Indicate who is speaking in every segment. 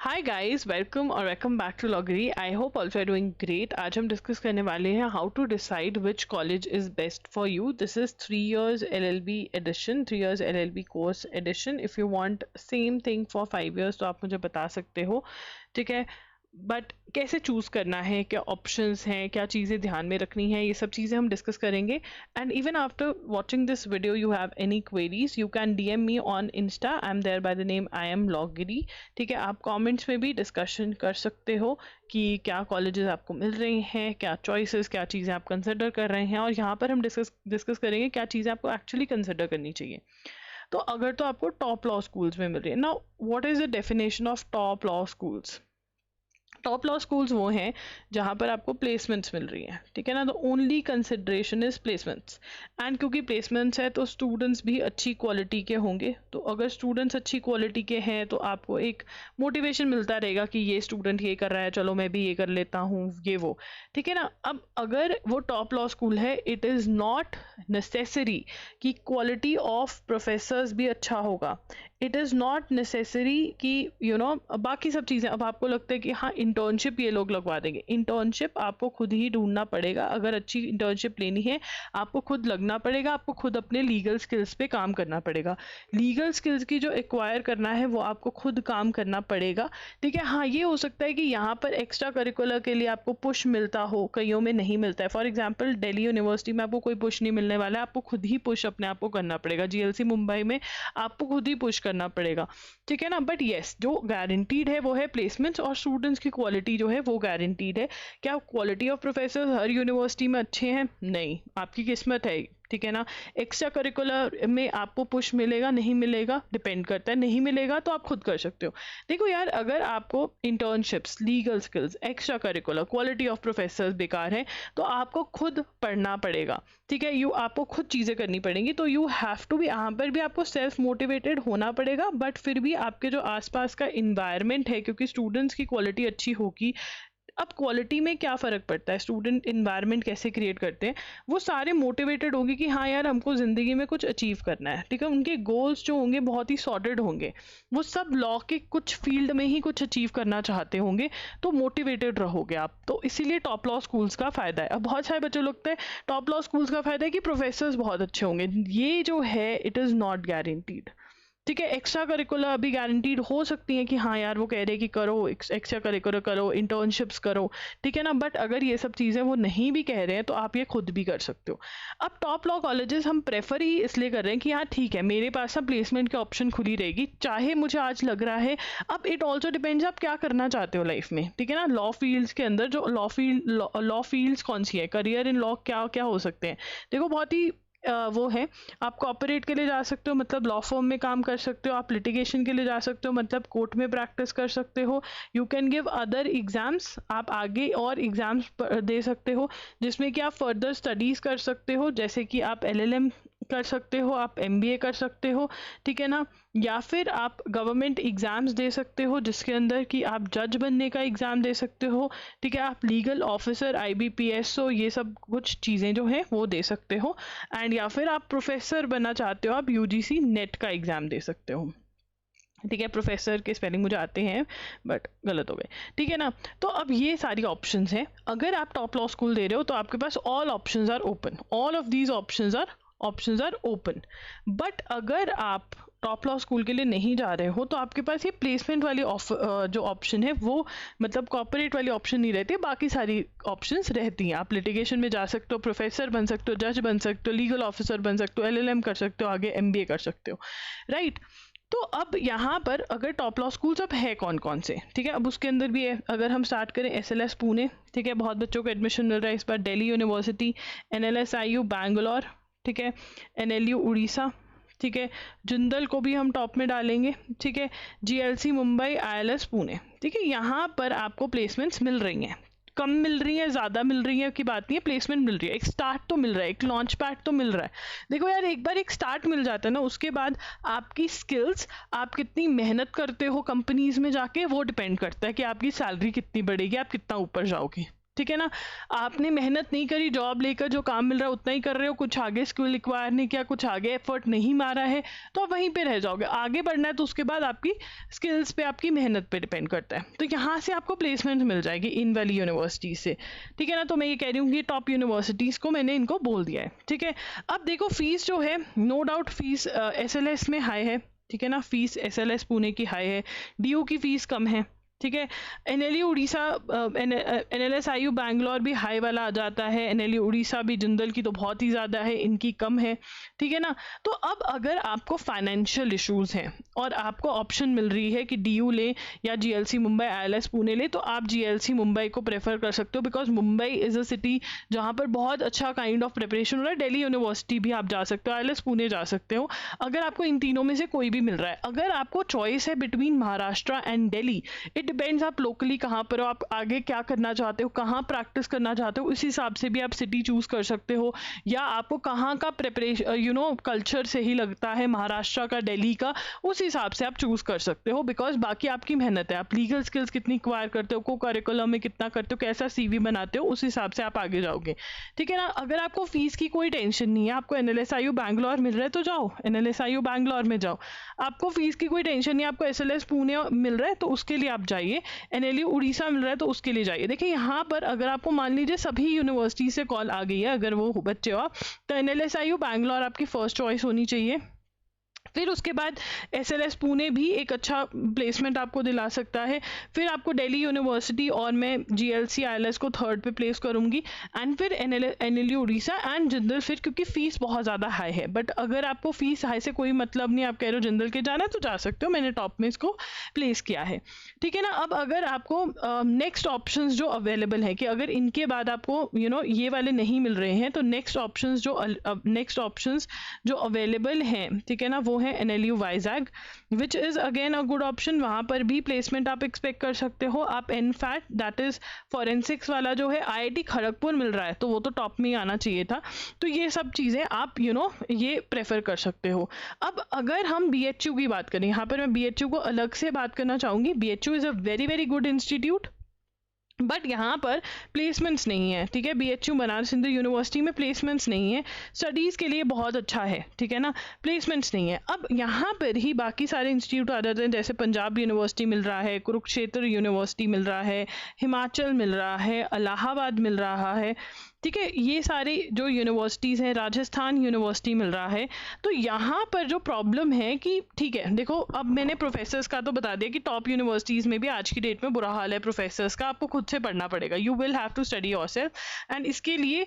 Speaker 1: हाय guys, welcome और welcome back to लॉगरी। I hope also are doing great. आज हम डिस्कस करने वाले हैं how to decide which college is best for you. This is 3 years LLB edition, 3 years LLB course edition. If you want same thing for 5 years तो आप मुझे बता सकते हो, ठीक है। बट कैसे चूज़ करना है, क्या ऑप्शंस हैं, क्या चीज़ें ध्यान में रखनी है, ये सब चीज़ें हम डिस्कस करेंगे। And even after watching this video you have any queries, you can DM me on Insta. I am there by the name I am लॉगरी, ठीक है। आप कमेंट्स में भी डिस्कशन कर सकते हो कि क्या कॉलेजेस आपको मिल रहे हैं, क्या चॉइसेस, क्या चीज़ें आप कंसिडर कर रहे हैं। और यहाँ पर हम डिस्कस करेंगे क्या चीज़ें आपको एक्चुअली कंसिडर करनी चाहिए। तो अगर तो आपको टॉप लॉ स्कूल्स में मिल रही है, now what is the definition of top law schools. Top law schools वो हैं जहाँ पर आपको प्लेसमेंट्स मिल रही हैं, ठीक है ना। The only consideration is placements. And क्योंकि प्लेसमेंट्स है तो स्टूडेंट्स भी अच्छी क्वालिटी के होंगे। तो अगर स्टूडेंट्स अच्छी क्वालिटी के हैं तो आपको एक मोटिवेशन मिलता रहेगा कि ये स्टूडेंट ये कर रहा है, चलो मैं भी ये कर लेता हूँ, ये वो, ठीक है ना। अब अगर वो टॉप लॉ स्कूल है, इट इज़ नॉट नेसेसरी कि क्वालिटी ऑफ प्रोफेसर्स भी अच्छा होगा। इट इज़ नॉट नेसेसरी कि बाकी सब चीज़ें। अब आपको लगता है कि हाँ इंटर्नशिप ये लोग लगवा देंगे, इंटर्नशिप आपको खुद ही ढूंढना पड़ेगा। अगर अच्छी इंटर्नशिप लेनी है आपको खुद लगना पड़ेगा, आपको खुद अपने लीगल स्किल्स पे काम करना पड़ेगा। लीगल स्किल्स की जो एक्वायर करना है वो आपको खुद काम करना पड़ेगा, ठीक है। हाँ, ये हो सकता है कि यहाँ पर एक्स्ट्रा करिकुलर के लिए आपको पुश मिलता हो, कईयों में नहीं मिलता है। फॉर एग्जाम्पल दिल्ली यूनिवर्सिटी में आपको कोई पुश नहीं मिलने वाला है, आपको खुद ही पुश अपने आप को करना पड़ेगा। GLC मुंबई में आपको खुद ही पुश करना पड़ेगा, ठीक है ना। बट येस, जो गारंटीड है वो है प्लेसमेंट्स, और स्टूडेंट्स की क्वालिटी जो है वो गारंटीड है। क्या quality of professor her university में अच्छे हैं? नहीं, आपकी किस्मत है, ठीक है ना। एक्स्ट्रा करिकुलर में आपको पुश मिलेगा नहीं मिलेगा डिपेंड करता है, नहीं मिलेगा तो आप खुद कर सकते हो। देखो यार, अगर आपको internships, legal skills, extra curricular, quality of professors बेकार है तो आपको खुद पढ़ना पड़ेगा, ठीक है। आपको खुद चीज़ें करनी पड़ेंगी। तो यू हैव टू भी, यहाँ पर भी आपको सेल्फ मोटिवेटेड होना पड़ेगा। बट फिर भी आपके जो आसपास का इन्वायरमेंट है, क्योंकि स्टूडेंट्स की क्वालिटी अच्छी होगी। अब क्वालिटी में क्या फ़र्क पड़ता है, स्टूडेंट इन्वायरमेंट कैसे क्रिएट करते हैं, वो सारे मोटिवेटेड होंगे कि हाँ यार हमको ज़िंदगी में कुछ अचीव करना है, ठीक है। उनके गोल्स जो होंगे बहुत ही सॉर्टेड होंगे, वो सब लॉ के कुछ फील्ड में ही कुछ अचीव करना चाहते होंगे, तो मोटिवेटेड रहोगे आप। तो इसीलिए टॉप लॉ स्कूल्स का फ़ायदा है। अब बहुत सारे बच्चे लगता है टॉप लॉ स्कूल्स का फ़ायदा है कि प्रोफेसर्स बहुत अच्छे होंगे, ये जो है इट इज़ नॉट गारंटीड, ठीक है। एक्स्ट्रा करिकुलर अभी गारंटीड हो सकती है कि हाँ यार वो कह रहे हैं कि करो एक्स्ट्रा करिकुलर करो, इंटर्नशिप्स करो, ठीक है ना। बट अगर ये सब चीज़ें वो नहीं भी कह रहे हैं तो आप ये खुद भी कर सकते हो। अब टॉप लॉ कॉलेजेस हम प्रेफर ही इसलिए कर रहे हैं कि हाँ ठीक है, मेरे पास अब प्लेसमेंट की ऑप्शन खुली रहेगी, चाहे मुझे आज लग रहा है। अब इट ऑल्सो डिपेंड्स आप क्या करना चाहते हो लाइफ में, ठीक है ना। लॉ फील्ड्स के अंदर जो लॉ फील्ड्स कौन सी है, करियर इन लॉ क्या क्या हो सकते हैं। देखो बहुत ही वो है, आप कॉर्पोरेट के लिए जा सकते हो, मतलब लॉ फर्म में काम कर सकते हो। आप लिटिगेशन के लिए जा सकते हो, मतलब कोर्ट में प्रैक्टिस कर सकते हो। You can give other exams, आप आगे और एग्जाम्स दे सकते हो जिसमें कि आप फर्दर स्टडीज़ कर सकते हो, जैसे कि आप LLM कर सकते हो, आप MBA कर सकते हो, ठीक है ना। या फिर आप गवर्नमेंट एग्ज़ाम्स दे सकते हो जिसके अंदर कि आप जज बनने का एग्ज़ाम दे सकते हो, ठीक है। आप लीगल ऑफिसर, IBPS ये सब कुछ चीज़ें जो हैं वो दे सकते हो। एंड या फिर आप प्रोफेसर बनना चाहते हो, आप UGC नेट का एग्ज़ाम दे सकते हो, ठीक है। प्रोफेसर के स्पेलिंग मुझे आते हैं बट गलत हो गए, ठीक है ना। तो अब ये सारी ऑप्शंस हैं। अगर आप टॉप लॉ स्कूल दे रहे हो तो आपके पास all options are open, all of these options are open. But अगर आप टॉप लॉ स्कूल के लिए नहीं जा रहे हो तो आपके पास ये प्लेसमेंट वाली जो ऑप्शन है वो, मतलब कॉर्पोरेट वाली ऑप्शन नहीं रहती, बाकी सारी ऑप्शंस रहती हैं। आप लिटिगेशन में जा सकते हो, प्रोफेसर बन सकते हो, जज बन सकते हो, लीगल ऑफिसर बन सकते हो, LLM कर सकते हो, आगे MBA कर सकते हो, राइट। तो अब यहाँ पर अगर टॉप लॉ स्कूल्स अब है कौन कौन से, ठीक है। अब उसके अंदर भी है, अगर हम स्टार्ट करें SLS पुणे, ठीक है, बहुत बच्चों को एडमिशन मिल रहा है इस बार। दिल्ली यूनिवर्सिटी, NLSIU बैंगलोर, ठीक है, NLU उड़ीसा, ठीक है। जिंदल को भी हम टॉप में डालेंगे, ठीक है। GLC मुंबई, ILS पुणे, ठीक है। यहाँ पर आपको प्लेसमेंट्स मिल रही हैं, कम मिल रही है, ज़्यादा मिल रही है की बात नहीं है, प्लेसमेंट मिल रही है, एक स्टार्ट तो मिल रहा है, एक लॉन्च पैड तो मिल रहा है। देखो यार, एक बार एक स्टार्ट मिल जाता है ना, उसके बाद आपकी स्किल्स, आप कितनी मेहनत करते हो कंपनीज में जाके, वो डिपेंड करता है कि आपकी सैलरी कितनी बढ़ेगी, आप कितना ऊपर जाओगे, ठीक है ना, आपने मेहनत नहीं करी, जॉब लेकर जो काम मिल रहा है उतना ही कर रहे हो, कुछ आगे स्किल रिक्वायर नहीं किया, कुछ आगे एफर्ट नहीं मारा है, तो आप वहीं पे रह जाओगे। आगे बढ़ना है तो उसके बाद आपकी स्किल्स पे, आपकी मेहनत पे डिपेंड करता है। तो यहाँ से आपको प्लेसमेंट मिल जाएगी इन वाली यूनिवर्सिटी से, ठीक है ना। तो मैं ये कह रही हूँ कि टॉप यूनिवर्सिटीज़ को मैंने इनको बोल दिया है, ठीक है। अब देखो फीस जो है, नो डाउट फीस SLS में हाई है, ठीक है ना, फीस SLS पुणे की हाई है, DU की फीस कम है, ठीक है। NLU उड़ीसा, NLSIU बैंगलोर भी हाई वाला आ जाता है, NLU उड़ीसा भी, जिंदल की तो बहुत ही ज़्यादा है, इनकी कम है, ठीक है ना। तो अब अगर आपको फाइनेंशियल इश्यूज हैं और आपको ऑप्शन मिल रही है कि DU ले या GLC मुंबई ILS पुणे ले, तो आप GLC मुंबई को प्रेफर कर सकते हो, because Mumbai is a city जहाँ पर बहुत अच्छा काइंड ऑफ प्रिपरेशन हो रहा है। दिल्ली यूनिवर्सिटी भी आप जा सकते हो, ILS पुणे जा सकते हो, अगर आपको इन तीनों में से कोई भी मिल रहा है। अगर आपको चॉइस है between Maharashtra and Delhi, depends आप लोकली कहाँ पर हो, आप आगे क्या करना चाहते हो, कहाँ प्रैक्टिस करना चाहते हो, उस हिसाब से भी आप सिटी चूज कर सकते हो। या आपको कहाँ का प्रिपरेशन कल्चर से ही लगता है, महाराष्ट्र का, दिल्ली का, उस हिसाब से आप चूज कर सकते हो। बिकॉज बाकी आपकी मेहनत है, आप लीगल स्किल्स कितनी एक्वायर करते हो, को करिकुलम में कितना करते हो, कैसा CV बनाते हो, उस हिसाब से आप आगे जाओगे, ठीक है ना। अगर आपको फीस की कोई टेंशन नहीं है, आपको NLSIU बैंगलोर मिल रहा है तो जाओ, NLSIU बैंगलोर में जाओ। आपको फीस की कोई टेंशन नहीं, आपको SLS पुणे मिल रहा है तो उसके लिए आप जाइए, NLU उड़ीसा मिल रहा है तो उसके लिए जाइए। देखिए यहाँ पर अगर आपको मान लीजिए सभी यूनिवर्सिटी से कॉल आ गई है, अगर वो बच्चे हो आप, तो NLSIU बैंगलोर आपकी फर्स्ट चॉइस होनी चाहिए। फिर उसके बाद SLS पुणे भी एक अच्छा प्लेसमेंट आपको दिला सकता है। फिर आपको दिल्ली यूनिवर्सिटी और मैं GLC ILS को थर्ड पे प्लेस करूँगी, एंड फिर NLU उड़ीसा एंड जिंदल, फिर क्योंकि फ़ीस बहुत ज़्यादा हाई है। बट अगर आपको फ़ीस हाई से कोई मतलब नहीं, आप कह रहे हो जिंदल के जाना है तो जा सकते हो, मैंने टॉप में इसको प्लेस किया है, ठीक है ना। अब अगर आपको नेक्स्ट ऑप्शंस जो अवेलेबल है, कि अगर इनके बाद आपको ये वाले नहीं मिल रहे हैं, तो नेक्स्ट ऑप्शंस जो अवेलेबल हैं, ठीक है ना, वो है NLU Vizag, which is again a good option. वहाँ पर भी प्लेसमेंट आप एक्सपेक्ट कर सकते हो। आप NFAT, दैट इज़ फॉरेंसिक्स वाला जो है, IIT खड़गपुर मिल रहा है तो वो तो टॉप में ही आना चाहिए था। तो ये सब चीज़ें आप ये प्रेफर कर सकते हो। अब अगर हम BHU की बात करें, यहाँ पर मैं BHU को अलग से बात करना चाहूँगी। BHU is a very very good institute, but यहाँ पर प्लेसमेंट्स नहीं है, ठीक है। BHU बनारस हिंदू यूनिवर्सिटी में प्लेसमेंट्स नहीं है, स्टडीज़ के लिए बहुत अच्छा है, ठीक है ना, प्लेसमेंट्स नहीं है। अब यहाँ पर ही बाकी सारे इंस्टीट्यूट आ जाते हैं, जैसे पंजाब यूनिवर्सिटी मिल रहा है, कुरुक्षेत्र यूनिवर्सिटी मिल रहा है, हिमाचल मिल रहा है, इलाहाबाद मिल रहा है, ठीक है। ये सारे जो यूनिवर्सिटीज़ हैं, राजस्थान यूनिवर्सिटी मिल रहा है। तो यहाँ पर जो प्रॉब्लम है कि ठीक है, देखो अब मैंने प्रोफेसर्स का तो बता दिया कि टॉप यूनिवर्सिटीज़ में भी आज की डेट में बुरा हाल है प्रोफेसर्स का, आपको खुद से पढ़ना पड़ेगा, you will have to study yourself, and इसके लिए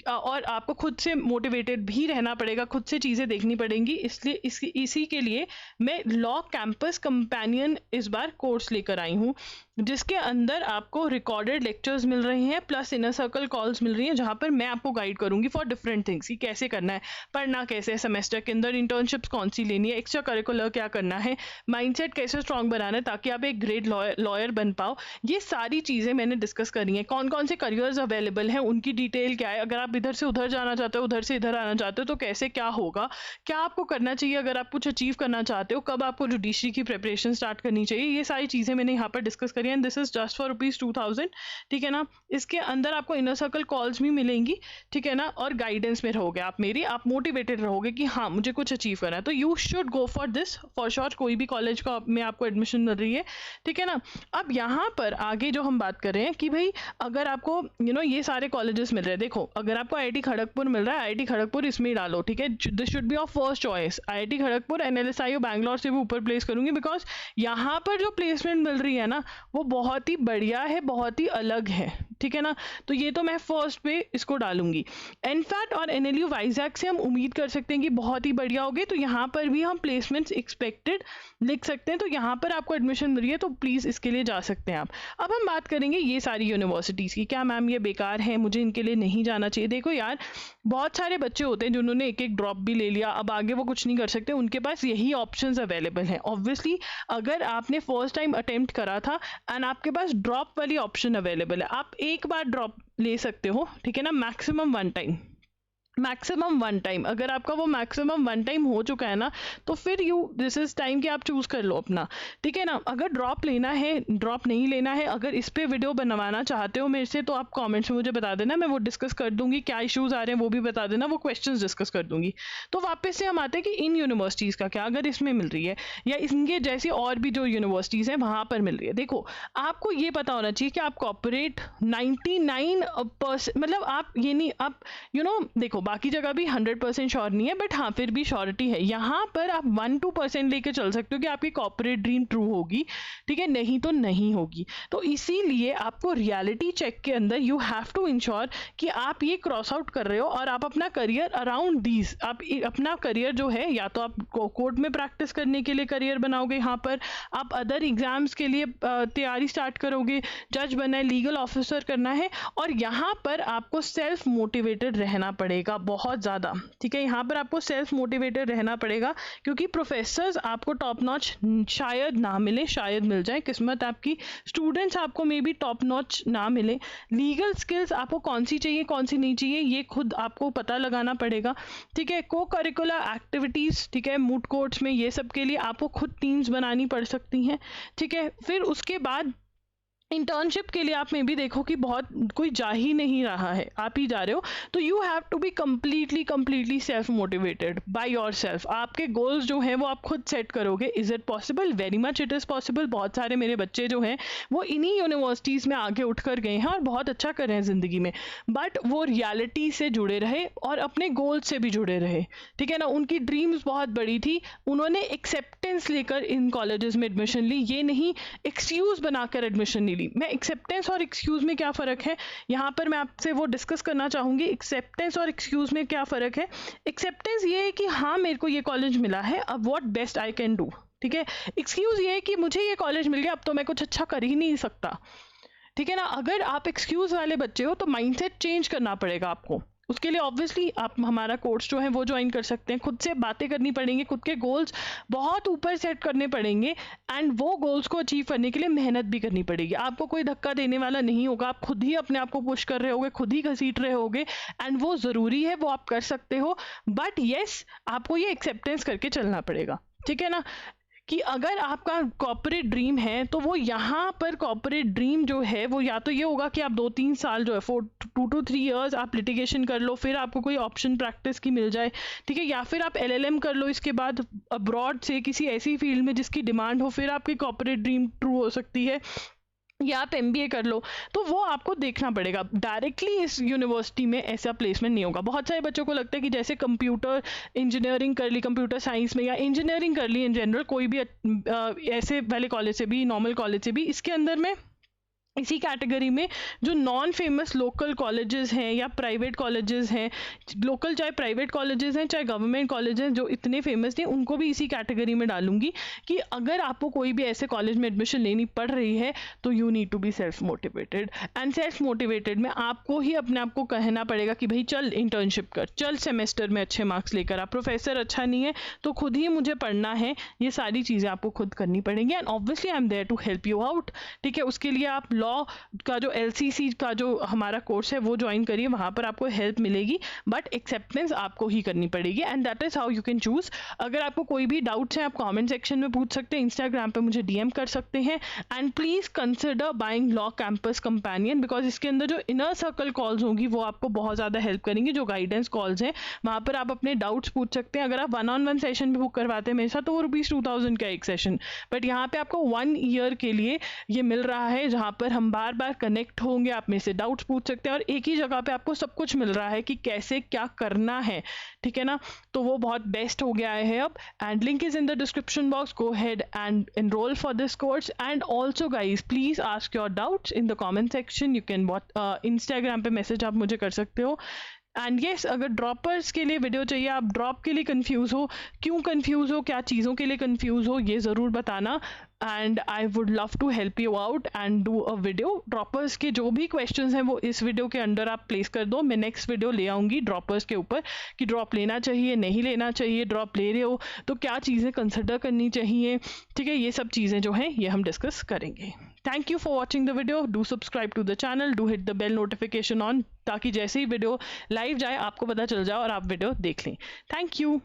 Speaker 1: और आपको खुद से मोटिवेटेड भी रहना पड़ेगा, खुद से चीज़ें देखनी पड़ेंगी। इसलिए इसी के लिए मैं लॉ कैंपस कंपेनियन इस बार कोर्स लेकर आई हूँ, जिसके अंदर आपको रिकॉर्डेड लेक्चर्स मिल रहे हैं, प्लस इनर सर्कल कॉल्स मिल रही हैं, जहाँ पर मैं आपको गाइड करूँगी फॉर डिफरेंट थिंग्स, कि कैसे करना है, पढ़ना कैसे है, सेमेस्टर के अंदर इंटर्नशिप्स कौन सी लेनी है, एक्स्ट्रा करिकुलर क्या करना है, माइंडसेट कैसे स्ट्रॉन्ग बनाना है ताकि आप एक ग्रेट लॉयर बन पाओ। ये सारी चीज़ें मैंने डिस्कस करी हैं। कौन कौन से करियर्स अवेलेबल हैं, उनकी डिटेल क्या है, अगर आप इधर से उधर जाना चाहते हो, उधर से इधर आना चाहते हो तो कैसे क्या होगा, क्या आपको करना चाहिए अगर आप कुछ अचीव करना चाहते हो, कब आपको जुडिशरी की प्रिपरेशन स्टार्ट करनी चाहिए, ये सारी चीज़ें मैंने यहाँ पर डिस्कस करी हैं। दिस इज जस्ट फॉर ₹2000, ठीक है ना। इसके अंदर आपको इनर सर्कल कॉल्स भी मिलेंगी, ठीक है ना, और गाइडेंस में रहोगे आप मेरी, आप मोटिवेटेड रहोगे कि हाँ मुझे कुछ अचीव करना है, तो you should go for this for sure. कोई भी कॉलेज का में आपको एडमिशन मिल रही है, ठीक है ना। अब यहाँ पर आगे जो हम बात कर रहे हैं कि भाई अगर आपको ये सारे कॉलेजेस मिल रहे हैं, देखो अगर आपको IIT खड़गपुर मिल रहा है, IIT खड़गपुर इसमें ही डालो, ठीक है, this should be of first choice. IIT Kharagpur, NLSIU Bangalore से भी ऊपर प्लेस करूंगी, बिकॉज यहाँ पर जो प्लेसमेंट मिल रही है ना वो बहुत ही बढ़िया है, बहुत ही अलग है, ठीक है ना। तो ये तो मैं फर्स्ट पे इसको डालूंगी। NFAT और NLU वाइजैग से हम उम्मीद कर सकते हैं कि बहुत ही बढ़िया होगी, तो यहाँ पर भी हम प्लेसमेंट्स एक्सपेक्टेड लिख सकते हैं। तो यहाँ पर आपको एडमिशन मिल रही है तो प्लीज़ इसके लिए जा सकते हैं आप। अब हम बात करेंगे ये सारी यूनिवर्सिटीज़ की, क्या मैम ये बेकार है, मुझे इनके लिए नहीं जाना चाहिए। देखो यार, बहुत सारे बच्चे होते हैं जिन्होंने एक एक ड्रॉप भी ले लिया, अब आगे वो कुछ नहीं कर सकते, उनके पास यही ऑप्शंस अवेलेबल हैं। ऑब्वियसली अगर आपने फर्स्ट टाइम अटेम्प्ट करा था एंड आपके पास ड्रॉप वाली ऑप्शन अवेलेबल है, आप एक बार ड्रॉप ले सकते हो, ठीक है ना, मैक्सिमम 1 टाइम। मैक्सिमम 1 टाइम, अगर आपका वो मैक्सिमम 1 टाइम हो चुका है ना, तो फिर दिस इज टाइम कि आप चूज कर लो अपना, ठीक है ना। अगर ड्रॉप लेना है, ड्रॉप नहीं लेना है, अगर इस पे वीडियो बनवाना चाहते हो मेरे से, तो आप कमेंट्स में मुझे बता देना, मैं वो डिस्कस कर दूंगी। क्या इश्यूज आ रहे हैं वो भी बता देना, वो क्वेश्चंस डिस्कस कर दूंगी। तो वापस से हम आते हैं कि इन यूनिवर्सिटीज़ का क्या, अगर इसमें मिल रही है या इनके जैसी और भी जो यूनिवर्सिटीज़ हैं वहाँ पर मिल रही है। देखो, आपको ये पता होना चाहिए कि आप कॉर्पोरेट 99% मतलब आप ये नहीं, आप देखो बाकी जगह भी 100% श्योर नहीं है, बट हाँ फिर भी श्योरिटी है। यहाँ पर आप 1-2% लेके चल सकते हो कि आपकी कॉर्पोरेट ड्रीम ट्रू होगी, ठीक है, नहीं तो नहीं होगी। तो इसीलिए आपको रियलिटी चेक के अंदर यू हैव टू इंश्योर कि आप ये क्रॉस आउट कर रहे हो और आप अपना करियर अराउंड दीज, आप अपना करियर जो है, या तो आप कोर्ट में प्रैक्टिस करने के लिए करियर बनाओगे, यहाँ पर आप अदर एग्जाम्स के लिए तैयारी स्टार्ट करोगे, जज बनना है, लीगल ऑफिसर करना है, और यहाँ पर आपको सेल्फ मोटिवेटेड रहना पड़ेगा बहुत ज़्यादा, ठीक है। यहाँ पर आपको सेल्फ मोटिवेटेड रहना पड़ेगा, क्योंकि प्रोफेसर्स आपको टॉप नॉच शायद ना मिले, शायद मिल जाए, किस्मत आपकी। स्टूडेंट्स आपको मे बी टॉप नॉच ना मिले। लीगल स्किल्स आपको कौन सी चाहिए कौन सी नहीं चाहिए ये खुद आपको पता लगाना पड़ेगा, ठीक है। को करिकुलर एक्टिविटीज़, ठीक है, मूट कोर्ट्स में, ये सब के लिए आपको खुद टीम्स बनानी पड़ सकती हैं, ठीक है। फिर उसके बाद इंटर्नशिप के लिए आप में भी देखो कि बहुत कोई जा ही नहीं रहा है, आप ही जा रहे हो, तो you have to be completely self motivated by your self. आपके गोल्स जो हैं वो आप खुद सेट करोगे। Is it possible? Very much it is possible. बहुत सारे मेरे बच्चे जो हैं वो इन्हीं यूनिवर्सिटीज़ में आगे उठ कर गए हैं और बहुत अच्छा कर रहे हैं ज़िंदगी में, बट वो रियलिटी से जुड़े रहे और अपने गोल से भी जुड़े रहे, ठीक है ना। उनकी ड्रीम्स बहुत बड़ी थी, उन्होंने एक्सेप्टेंस लेकर इन कॉलेजेस में एडमिशन ली, ये नहीं एक्सक्यूज़ बनाकर एडमिशन नहीं ली। मैं एक्सेप्टेंस और एक्सक्यूज में क्या फ़र्क है, यहाँ पर मैं आपसे वो डिस्कस करना चाहूँगी। एक्सेप्टेंस और एक्सक्यूज में क्या फ़र्क है? एक्सेप्टेंस ये है कि हाँ मेरे को ये कॉलेज मिला है, अब what best I can do, ठीक है। एक्सक्यूज़ ये है कि मुझे ये कॉलेज मिल गया, अब तो मैं कुछ अच्छा कर ही नहीं सकता, ठीक है ना। अगर आप एक्सक्यूज़ वाले बच्चे हो तो माइंडसेट चेंज करना पड़ेगा आपको। उसके लिए ऑब्वियसली आप हमारा कोर्स जो है वो ज्वाइन कर सकते हैं। खुद से बातें करनी पड़ेंगी, खुद के गोल्स बहुत ऊपर सेट करने पड़ेंगे, एंड वो गोल्स को अचीव करने के लिए मेहनत भी करनी पड़ेगी। आपको कोई धक्का देने वाला नहीं होगा, आप खुद ही अपने आप को पुश कर रहे होगे, खुद ही घसीट रहे होगे, एंड वो ज़रूरी है, वो आप कर सकते हो। बट येस, आपको ये एक्सेप्टेंस करके चलना पड़ेगा, ठीक है ना, कि अगर आपका कॉर्पोरेट ड्रीम है तो वो यहाँ पर कॉर्पोरेट ड्रीम जो है वो या तो ये होगा कि आप 2-3 साल जो है 2 to 3 years आप लिटिगेशन कर लो, फिर आपको कोई ऑप्शन प्रैक्टिस की मिल जाए, ठीक है, या फिर आप LLM कर लो इसके बाद अब्रॉड से किसी ऐसी फील्ड में जिसकी डिमांड हो, फिर आपकी कॉर्पोरेट ड्रीम ट्रू हो सकती है, या आप MBA कर लो। तो वो आपको देखना पड़ेगा। डायरेक्टली इस यूनिवर्सिटी में ऐसा प्लेसमेंट नहीं होगा। बहुत सारे बच्चों को लगता है कि जैसे कंप्यूटर इंजीनियरिंग कर ली, कंप्यूटर साइंस में, या इंजीनियरिंग कर ली इन जनरल, कोई भी ऐसे वाले कॉलेज से भी, नॉर्मल कॉलेज से भी, इसके अंदर में इसी कैटेगरी में जो नॉन फेमस लोकल कॉलेजेस हैं या प्राइवेट कॉलेजेस हैं, लोकल चाहे प्राइवेट कॉलेजेस हैं चाहे गवर्नमेंट कॉलेज हैं जो इतने फेमस नहीं, उनको भी इसी कैटेगरी में डालूंगी कि अगर आपको कोई भी ऐसे कॉलेज में एडमिशन लेनी पड़ रही है तो you need to be self motivated. And self motivated में आपको ही अपने आप को कहना पड़ेगा कि भाई चल इंटर्नशिप कर, चल सेमेस्टर में अच्छे मार्क्स लेकर आ, प्रोफेसर अच्छा नहीं है तो खुद ही मुझे पढ़ना है, ये सारी चीज़ें आपको खुद करनी पड़ेंगी। And obviously I am there to help you out, ठीक है। उसके लिए आप लॉ का जो LCC का जो हमारा कोर्स है वो ज्वाइन करिए, वहाँ पर आपको हेल्प मिलेगी, बट एक्सेप्टेंस आपको ही करनी पड़ेगी, and that is how you can choose. अगर आपको कोई भी डाउट्स हैं आप कमेंट सेक्शन में पूछ सकते हैं, इंस्टाग्राम पे मुझे DM कर सकते हैं, and please consider buying law campus companion, because इसके अंदर जो इनर सर्कल कॉल्स होंगी वो आपको बहुत ज़्यादा हेल्प करेंगी। जो गाइडेंस कॉल्स हैं वहाँ पर आप अपने डाउट्स पूछ सकते हैं। अगर आप 1-on-1 सेशन भी बुक करवाते हैं मेरे साथ तो वो ₹2000 का एक सेशन, बट यहाँ पे आपको 1 year के लिए ये मिल रहा है, जहाँ पर हम बार बार कनेक्ट होंगे, आप में से डाउट्स पूछ सकते हैं, और एक ही जगह पे आपको सब कुछ मिल रहा है कि कैसे क्या करना है, ठीक है ना। तो वो बहुत बेस्ट हो गया है अब, and link is in the description box, go head and enrol for this course. And also guys please ask your doubts in the comment section, you can Instagram पे मैसेज आप मुझे कर सकते हो। एंड येस, अगर droppers के लिए video चाहिए, आप ड्रॉप के लिए कंफ्यूज हो, क्यों कंफ्यूज हो, क्या चीज़ों के लिए कंफ्यूज हो, ये ज़रूर बताना। And I would love to help you out and do a video. Droppers के जो भी क्वेश्चंस हैं वो इस वीडियो के अंडर आप प्लेस कर दो, मैं नेक्स्ट वीडियो ले आऊँगी ड्रॉपर्स के ऊपर कि ड्रॉप लेना चाहिए नहीं लेना चाहिए, ड्रॉप ले रहे हो तो क्या चीज़ें कंसिडर करनी चाहिए, ठीक है, ये सब चीज़ें जो हैं ये हम डिस्कस करेंगे। Thank you for watching the video, do subscribe to the channel, do hit the bell notification on, ताकि जैसे ही वीडियो लाइव जाए आपको पता चल जाए और आप वीडियो देख लें। Thank you.